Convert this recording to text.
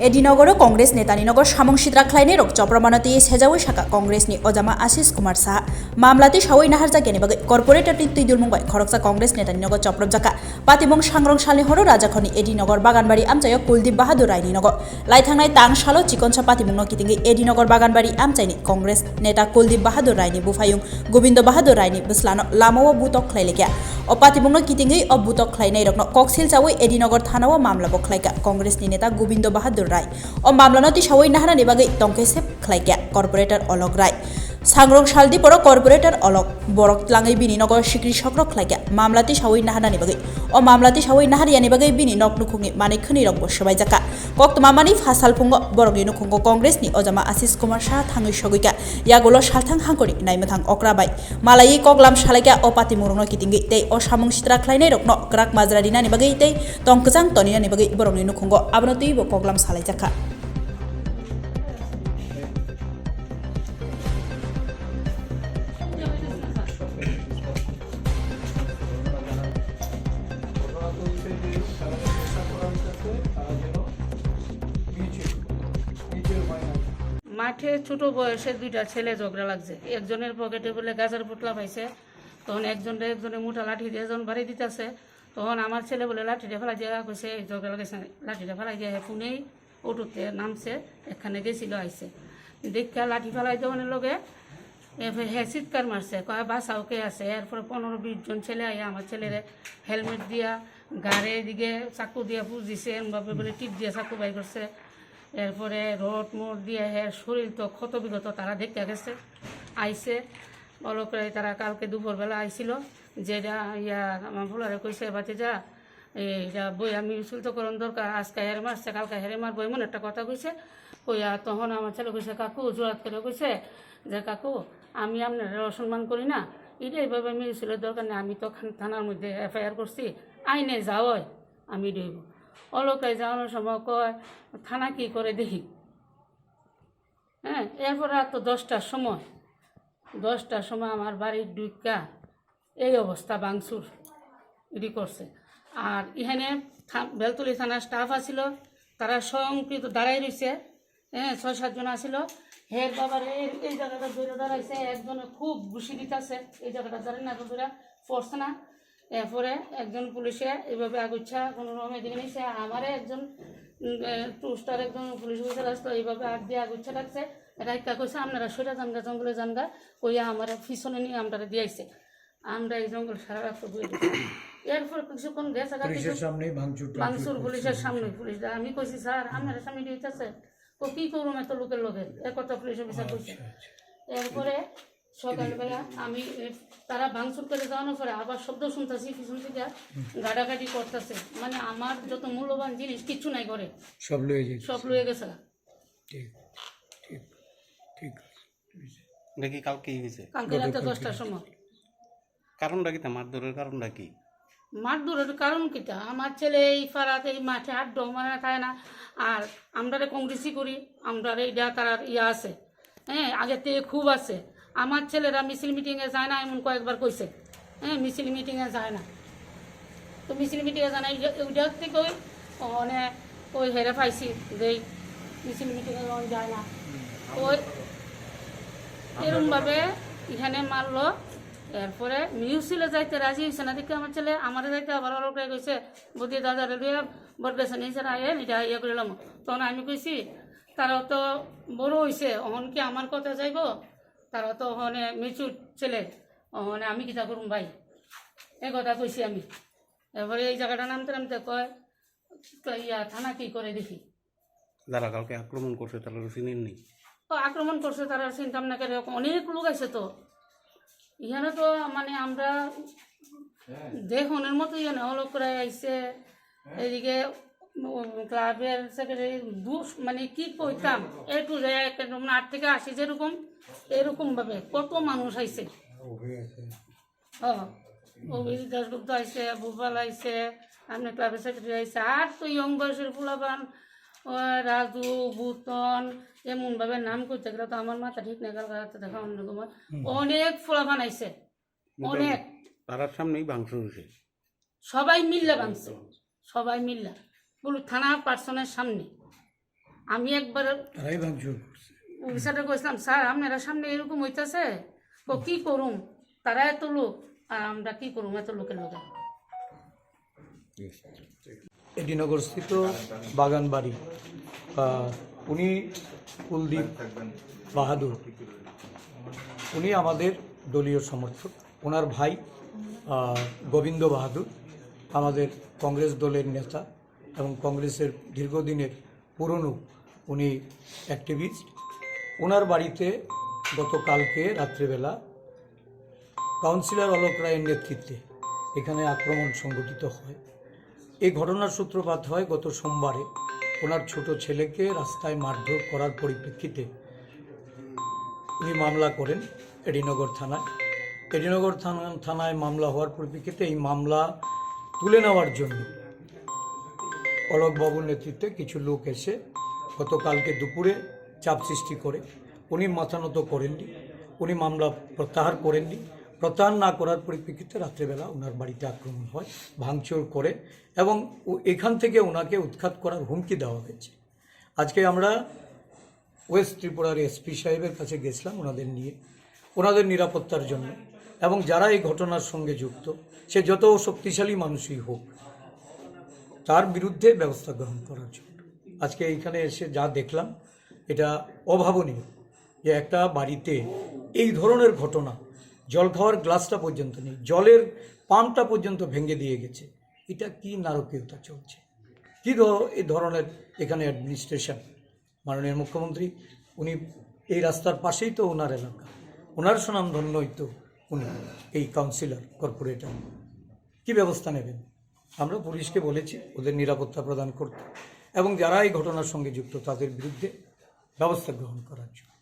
एडिनगर कांग्रेस नेतानी नगर सामं सिद्राख्लायनि रक चप्रमानति सेजावै शाखा कांग्रेसनि अजामा आशिष कुमार साहा मामलाति सावै नाहारजागेनि बागै कर्पोरेटरनि तैदुल मुंबाय खरकसा कांग्रेस नेतानी नगर चप्रबजाका पातिमं सांग्रं सालनि हरो राजाखनि एडिनगर बागानबारि आमचायो कुलदीप बाहादुर रायनि नगर लाइथांनाय तां सालो चिकनसा पातिमंनो कितिंगि एडिनगर बागानबारि आमचायनि कांग्रेस नेता कुलदीप बाहादुर रायनि बुफायुं गोविंद बाहादुर रायनि बस्लानो लामाव बुतक खलायलेख्या अ पातिमंनो कितिंगि अ बुतक खलायनाय रकनो कक्सिल चावै एडिनगर थानाव मामला बखलायका कांग्रेसनि नेता गोविंद बाहादुर राय o mamlano ti sawai nahana ni bagai tongkese khlaikya corporator olog rai sangrong saldi poro corporator olog borok tlangai bini nogo sikri sokrok khlaikya mamlati sawai nahana ni bagai o mamlati sawai nahari ani bagai bini nok nukhungi mane khuni rok bosabai jaka koktoma mani fasal pungo borok ni nukhungo congress ni ojama asis kumar sha thangai sogoika yagolo salthang hangkori naimathang okrabai malai koklam salaikya o pati murungno kitingi tei o samung sitra khlainai rokno krak majra dina ni bagai tei tongkjang tonina ni bagai borok ni nukhungo abano tei bo koklam salai jaka মাঠে ছোট বয়সে দুইটা ছেলে ঝগড়া লাগছে একজনের পকেটে বলে গাছের পুতলা পাইছে তখন একজনে মোটা লাঠি দিয়ে যখন বাড়ি দিতেছে তখন আমার ছেলে বলে লাঠিটা ফেলাই দিয়ে কইছে ঝগড়া লাগাইছে লাঠিটা ফেলাই দিয়ে ফোনেই অটোতে নামছে এখানে গেছিল আইছে দেখা লাঠি ফেলাই দেওয়ানের লগে হ্যাঁ চিৎকার মারছে কয় বাসাও কে আছে এরপরে 15-20 জন ছেলে আইয়া আমার ছেলেরে হেলমেট দিয়া গাড়ে দিকে চাকু দিয়া পুষ দিছে এমনভাবে বলে টিপ দিয়ে চাকু বাই করছে এরপরে রড মোট দিয়ে হ্যাঁ শরীর তো ক্ষত বিগত তারা দেখতে গেছে আইসে অলকরে তারা কালকে দুপুরবেলা আইছিল যেটা আমার ফুলারে কইছে বাচ্চা যা এইটা বই আমি সুলতকরণ দরকার আজকে হেরে মারছে কালকে হেরে মারবো এমন একটা কথা কইছে কইয়া তখন আমার ছেলে কইছে কাকু জোরাত করে কইছে যে কাকু আমি আপনার অসম্মান করি না এটা এইভাবে আমি মিউজিলের দরকার নেই আমি তো থানার মধ্যে এফআইআর করছি আইনে যাওয়াই আমি ডইব অলকায় যাওয়ানোর সময় কয় থানা কি করে দেখি হ্যাঁ এরপর রাত তো 10টার সময় আমার বাড়ির ডুইকা এই অবস্থা বাংসুর এটি করছে আর এখানে বেলতলি থানার স্টাফ আসিল তারা স্বয়ংকৃত দাঁড়াই রয়েছে হ্যাঁ 6-7 জন আসিল হের বাবার এই জায়গাটা ধরে দাঁড়াইছে একজনে খুব ঘুষি দিতেছে এই জায়গাটা দাঁড়ায় না ধরে পড়ছে না এরপরে একজন পুলিশে এইভাবে আগুচ্ছা কোনো রকমের দিকে নিয়েছে আমারে একজন টুস্টার একজন পুলিশ অফিসার আসতো এইভাবে আগ দিয়ে আগুচ্ছা রাখছে রাইকা কইছে আপনারা সোজা জানগা জঙ্গলে জানগা কইয়া আমার পিছনে নিয়ে আমরা দিয়েছে আমরা এই জঙ্গল সারা রাস্তা ঘুরে দিচ্ছি এরপর কিছুক্ষণ গেছে ভাঙচুর পুলিশের সামনে পুলিশ আমি কইছি স্যার আপনারা সামনে দিতেছে তো কী করুন এত লোকের লোকের একথা পুলিশ অফিসার কইছে এরপরে সকালবেলা আমি তারা ভাঙচুর করে যাওয়ানোর পরে আবার শব্দ শুনতেছি পিছন থেকে গাড়াগাড়ি করতেছে মানে আমার যত মূল্যবান জিনিস কিচ্ছু নাই করে সব লয়ে গেছে দেখি কালকে হয়েছে কালকে রাতে 10টার সময় কারণটা কি মারধরের কারণটা কি মারধরের কারণ কিটা আমার ছেলে এই পাড়াতে এই মাঠে আড্ডা মানে থাকে না আর আমরা কংগ্রেসই করি আমরা এইটা তার আছে হ্যাঁ আগের থেকে খুব আছে আমার ছেলেরা মিছিল মিটিংয়ে যায় না এমন কয়েকবার কইছে হ্যাঁ মিছিল মিটিংয়ে যায় না তো মিছিল মিটিংয়ে যায় না ওইটার থেকে মানে ওই হেরে পাইছি যে মিছিল মিটিংয়ে যায় না ওই এরকমভাবে এখানে মারলো এরপরে মিউজিলে যাইতে রাজি হয়েছে না দেখে আমার ছেলে আমারে যাইতে আবার অলপ কইছে বদি দাদা রেলুয়া বরগেছে নিয়েছে না এটা ইয়ে করলাম তখন আমি কইছি তারাও তো বড় হয়েছে অহন কি আমার কথা যাইব তারা তো ওখানে মিচুর ছেলে ওখানে আমি কিতা করুম ভাই এই কথা কইছি আমি এরপরে এই জায়গাটা নামতে নামতে কয় থানা কি করে দেখি যারা কালকে আক্রমণ করছে তারা চিনেন নেই আক্রমণ করছে তারা চিন্তাম না করে অনেক লোক আছে তো এখানে তো মানে আমরা দেখনের মতো এখানে অলক করে আইসে এদিকে ক্লাবের সেক্রেটারি মানে কি কইতাম একটু যায় 8 থেকে 80 যেরকম এরকমভাবে কত মানুষ আইছে অভিজিৎ দাসগুপ্ত আইসে ভূপাল আইসে আপনার ক্লাবের সেক্রেটারি আইসে আর তো ইয়ং বয়সের ফুলাবান রাজু বুতন এমনভাবে নাম করতে গেলে তো আমার মাথা ঠিক নেই কালকে দেখা অন্য তোমার অনেক ফুলাবান আইসে অনেক তারার সামনেই ভাঙচুর হয়েছে সবাই মিললে ভাঙছে সবাই মিললে বলু থানা পার্সনের সামনে আমি একবার তারাই ভাঙচুর করছে। অফিসারে কইছিলাম, স্যার আপনারা সামনে এরকম হইতেছে, কি করুম, তারা এত লোক আর আমরা কি করুম এত লোকের লোকে। এডিনগর স্থিত বাগানবাড়ি উনি কুলদীপ বাহাদুর, উনি আমাদের দলীয় সমর্থক। ওনার ভাই গোবিন্দ বাহাদুর আমাদের কংগ্রেস দলের নেতা এবং কংগ্রেসের দীর্ঘদিনের পুরনো উনি অ্যাক্টিভিস্ট। ওনার বাড়িতে গতকালকে রাত্রেবেলা কাউন্সিলর অলোক রায়ের নেতৃত্বে এখানে আক্রমণ সংঘটিত হয়। এই ঘটনার সূত্রপাত হয় গত সোমবারে। ওনার ছোট ছেলেকে রাস্তায় মারধর করার পরিপ্রেক্ষিতে উনি মামলা করেন এডিনগর থানায়। এডিনগর থানায় মামলা হওয়ার পরিপ্রেক্ষিতে এই মামলা তুলে নেওয়ার জন্য অলোকবাবুর নেতৃত্বে কিছু লোক এসে গতকালকে দুপুরে চাপ সৃষ্টি করে উনি মাথা নত করেননি, উনি মামলা প্রত্যাহার করেননি। প্রত্যাহার না করার পরিপ্রেক্ষিতে রাত্রেবেলা ওনার বাড়িতে আক্রমণ হয়, ভাঙচুর করে এবং এখান থেকে ওনাকে উৎখাত করার হুমকি দেওয়া হয়েছে। আজকে আমরা ওয়েস্ট ত্রিপুরার এসপি সাহেবের কাছে গেছিলাম ওনাদের নিয়ে, ওনাদের নিরাপত্তার জন্য এবং যারা এই ঘটনার সঙ্গে যুক্ত, সে যত শক্তিশালী মানুষই হোক, তার বিরুদ্ধে ব্যবস্থা গ্রহণ করার জন্য। আজকে এইখানে এসে যা দেখলাম এটা অভাবনীয় যে একটা বাড়িতে এই ধরনের ঘটনা, জল খাওয়ার গ্লাসটা পর্যন্ত নেই, জলের পাম্পটা পর্যন্ত ভেঙে দিয়ে গেছে। এটা কি নারকীয়তা চলছে, কী এই ধরনের এখানে অ্যাডমিনিস্ট্রেশন। মাননীয় মুখ্যমন্ত্রী উনি এই রাস্তার পাশেই তো ওনার এলাকা, ওনার সুনামধন্যই তো উনি এই কাউন্সিলর কর্পোরেটর, কি ব্যবস্থা নেবেন? আমরা পুলিশকে বলেছি ওদের নিরাপত্তা প্রদান করতে এবং যারা এই ঘটনার সঙ্গে যুক্ত তাদের বিরুদ্ধে ব্যবস্থা গ্রহণ করার জন্য।